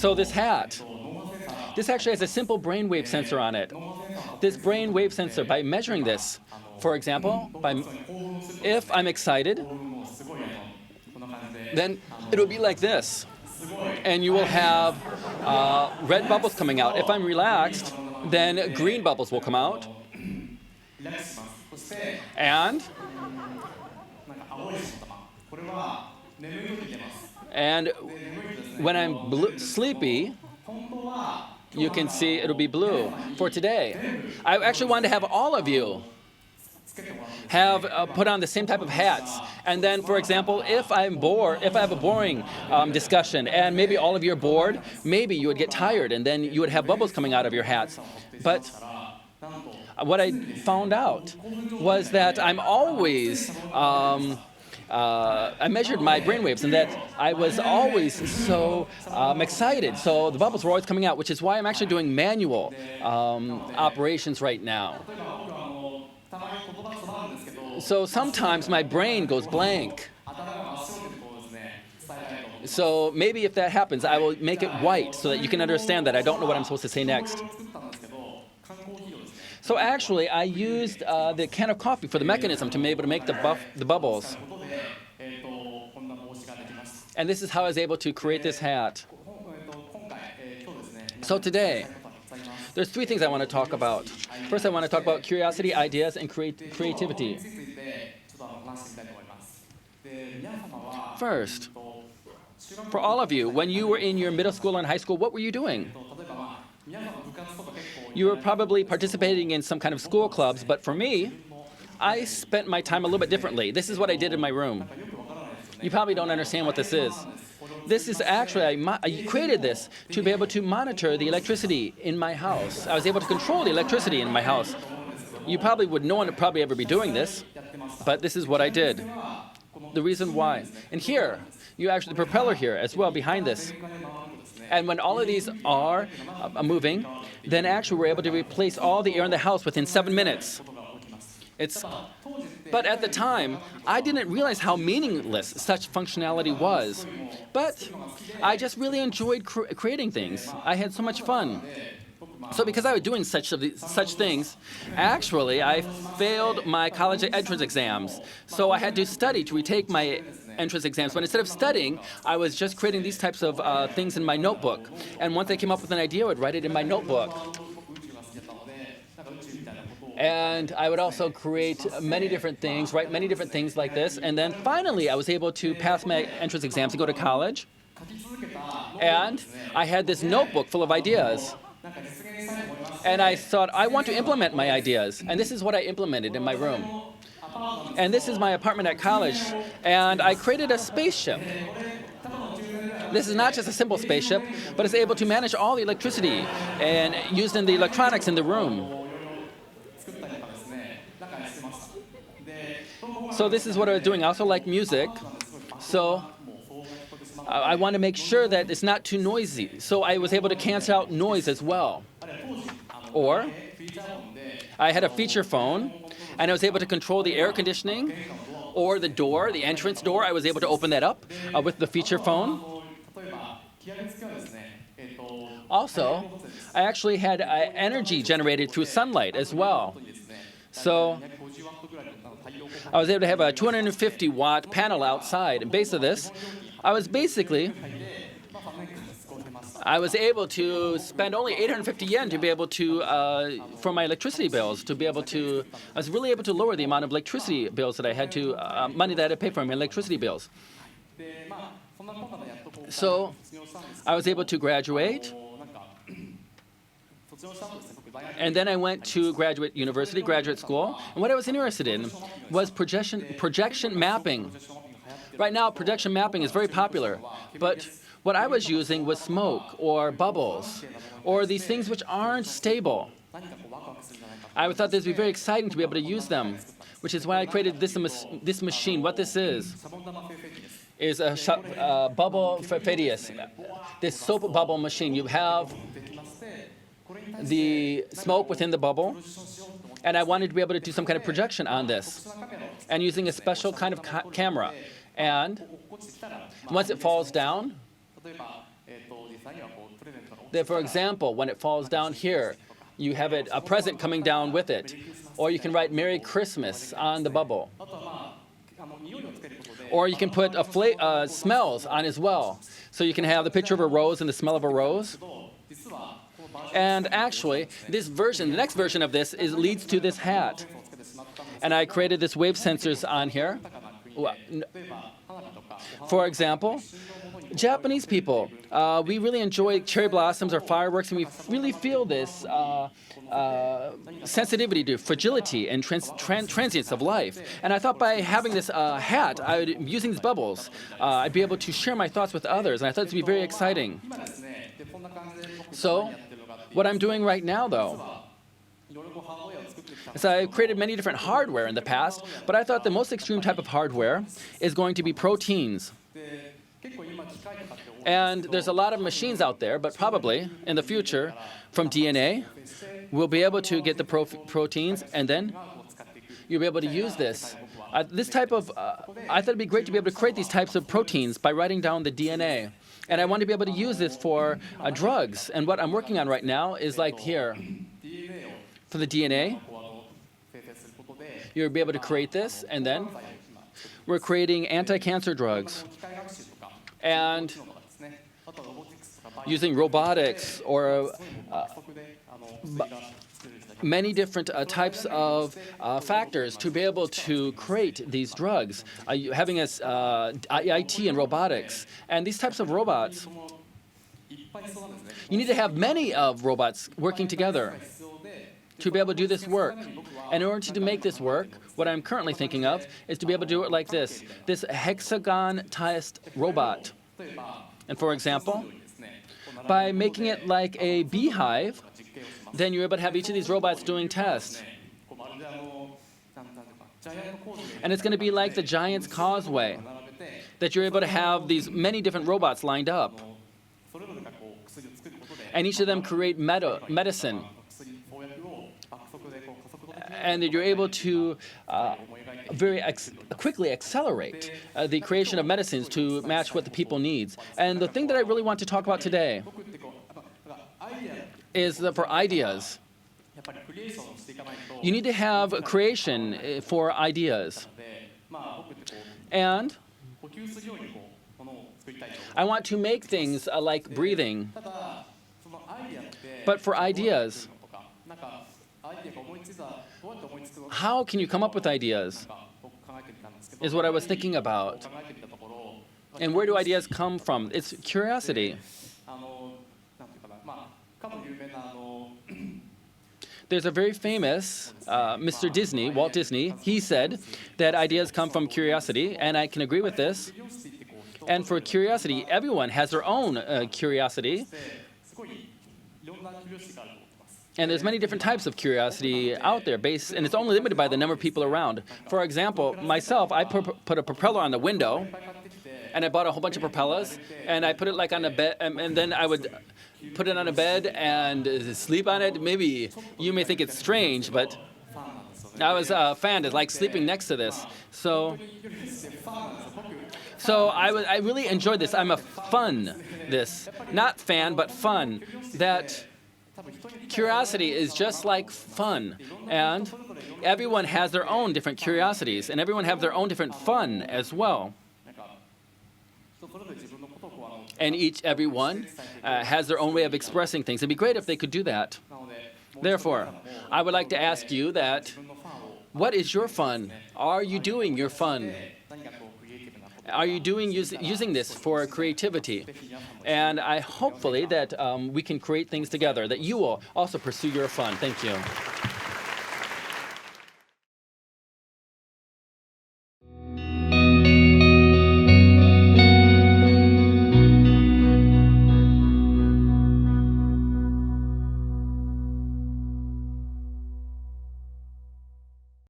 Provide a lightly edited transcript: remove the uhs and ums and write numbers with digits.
So this hat, this actually has a simple brainwave sensor on it. This brainwave sensor, by measuring this, for example, if I'm excited, then it'll be like this. And you will have red bubbles coming out. If I'm relaxed, then green bubbles will come out. And when I'm sleepy, you can see it'll be blue. For today, I actually wanted to have all of you have put on the same type of hats. And then, for example, if I'm bored, if I have a boring discussion and maybe all of you are bored, maybe you would get tired and then you would have bubbles coming out of your hats. But what I found out was that I'm always, I measured my brainwaves and that I was always so excited. So the bubbles were always coming out, which is why I'm actually doing manual operations right now. So sometimes my brain goes blank. So maybe if that happens, I will make it white so that you can understand that I don't know what I'm supposed to say next. So actually, I used the can of coffee for the mechanism to be able to make the bubbles. And this is how I was able to create this hat. So today, there's three things I want to talk about. First, I want to talk about curiosity, ideas, and creativity. First, for all of you, when you were in your middle school and high school, what were you doing? You were probably participating in some kind of school clubs, but for me, I spent my time a little bit differently. This is what I did in my room. You probably don't understand what this is. This is actually, I created this to be able to monitor the electricity in my house. I was able to control the electricity in my house. You probably would, no one would probably ever be doing this, but this is what I did. The reason why. And here, you actually, the propeller here as well behind this. And when all of these are moving, then actually we're able to replace all the air in the house within 7 minutes. But at the time, I didn't realize how meaningless such functionality was. But I just really enjoyed creating things. I had so much fun. So because I was doing such things, actually, I failed my college entrance exams. So I had to study to retake my entrance exams. But instead of studying, I was just creating these types of things in my notebook. And once I came up with an idea, I would write it in my notebook. And I would also create many different things, write many different things like this. And then finally, I was able to pass my entrance exams to go to college. And I had this notebook full of ideas. And I thought, I want to implement my ideas. And this is what I implemented in my room. And this is my apartment at college. And I created a spaceship. This is not just a simple spaceship, but it's able to manage all the electricity and used in the electronics in the room. So this is what I was doing. I also like music. So I want to make sure that it's not too noisy. So I was able to cancel out noise as well. Or I had a feature phone, and I was able to control the air conditioning or the door, the entrance door. I was able to open that up with the feature phone. Also, I actually had energy generated through sunlight as well. So I was able to have a 250-watt panel outside. And based on this, I was able to spend only 850 yen to be able to, for my electricity bills, I was really able to lower the amount of electricity bills that I had to, money that I pay for my electricity bills. So I was able to graduate. And then I went to graduate school. And what I was interested in was projection mapping. Right now, projection mapping is very popular. But what I was using was smoke or bubbles or these things which aren't stable. I thought this would be very exciting to be able to use them, which is why I created this machine. What this is a bubble fedius, this soap bubble machine. You have the smoke within the bubble, and I wanted to be able to do some kind of projection on this, and using a special kind of camera. And once it falls down, That, for example, when it falls down here, you have a present coming down with it. Or you can write Merry Christmas on the bubble. Or you can put smells on as well. So you can have the picture of a rose and the smell of a rose. And actually, this version, the next version of this leads to this hat. And I created this wave sensors on here. For example, Japanese people, we really enjoy cherry blossoms or fireworks, and we really feel this sensitivity to fragility and transience of life. And I thought by having this hat, using these bubbles, I'd be able to share my thoughts with others, and I thought it would be very exciting. So, what I'm doing right now, though, is I've created many different hardware in the past, but I thought the most extreme type of hardware is going to be proteins. And there's a lot of machines out there, but probably in the future, from DNA, we'll be able to get the proteins, and then you'll be able to use this. I thought it'd be great to be able to create these types of proteins by writing down the DNA. And I want to be able to use this for drugs. And what I'm working on right now is like here. For the DNA, you'll be able to create this, and then we're creating anti-cancer drugs. And using robotics or many different types of factors to be able to create these drugs, having us IT and robotics. And these types of robots, you need to have many of robots working together to be able to do this work. And in order to make this work, what I'm currently thinking of is to be able to do it like this hexagon-typed robot. And for example, by making it like a beehive, then you're able to have each of these robots doing tests. And it's going to be like the Giant's Causeway, that you're able to have these many different robots lined up. And each of them create medicine. And that you're able to very quickly accelerate the creation of medicines to match what the people needs. And the thing that I really want to talk about today is that for ideas, you need to have creation for ideas. And I want to make things like breathing. But for ideas, how can you come up with ideas, is what I was thinking about. And where do ideas come from? It's curiosity. There's a very famous Mr. Disney, Walt Disney. He said that ideas come from curiosity, and I can agree with this. And for curiosity, everyone has their own curiosity. And there's many different types of curiosity out there, and it's only limited by the number of people around. For example, myself, I put a propeller on the window, and I bought a whole bunch of propellers, and I put it like on a bed, and then I would put it on a bed and sleep on it. Maybe you may think it's strange, but I was a fan of like sleeping next to this. So I really enjoyed this. I'm a not fan, but fun. That curiosity is just like fun, and everyone has their own different curiosities, and everyone has their own different fun as well. And everyone has their own way of expressing things. It'd be great if they could do that. Therefore, I would like to ask you that, what is your fun? Are you doing your fun? Are you using this for creativity? And hopefully that we can create things together, that you will also pursue your fun. Thank you.